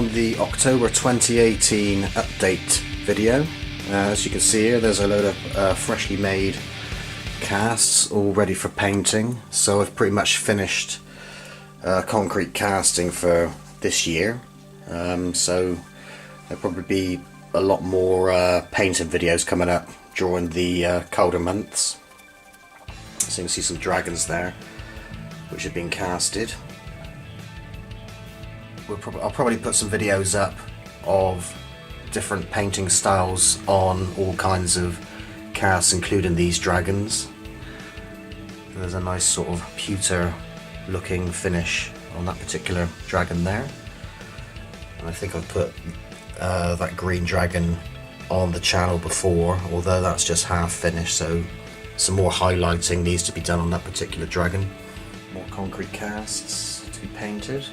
on the October 2018 update video. As you can see here, there's a load of freshly made casts all ready for painting. So I've pretty much finished concrete casting for this year. So there'll probably be a lot more painting videos coming up during the colder months. So you can see some dragons there which have been casted. I'll probably put some videos up of different painting styles on all kinds of casts, including these dragons. There's a nice sort of pewter looking finish on that particular dragon there. And I think I've put that green dragon on the channel before, although that's just half finished, so some more highlighting needs to be done on that particular dragon. More concrete casts to be painted.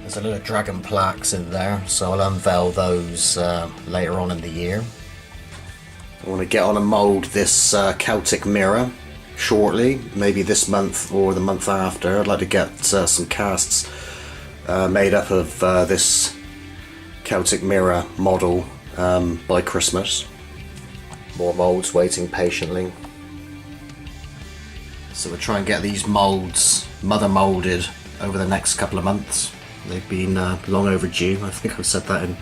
There's a lot of dragon plaques in there, so I'll unveil those later on in the year. I want to get on and mould this Celtic mirror shortly, maybe this month or the month after. I'd like to get some casts made up of this Celtic mirror model by Christmas. More moulds waiting patiently. So we'll try and get these moulds mother moulded over the next couple of months. They've been long overdue. I think I've said that in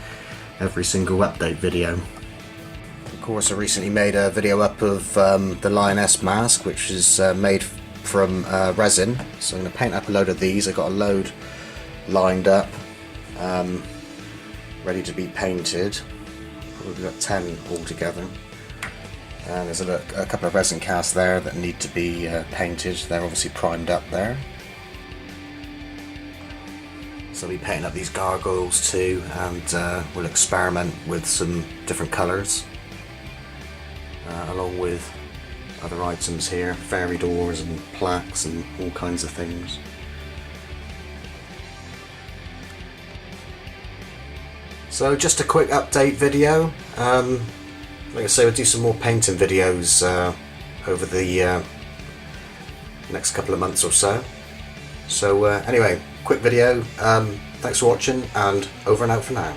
every single update video. Of course, I recently made a video up of the lioness mask, which is made from resin. So I'm going to paint up a load of these. I've got a load lined up, ready to be painted. We've got 10 altogether. And there's a couple of resin casts there that need to be painted. They're obviously primed up there. So we'll be painting up these gargoyles too, and we'll experiment with some different colours, along with other items here, fairy doors and plaques and all kinds of things. So just a quick update video. Like I say, we'll do some more painting videos over the next couple of months or so. So anyway, quick video. Thanks for watching, and over and out for now.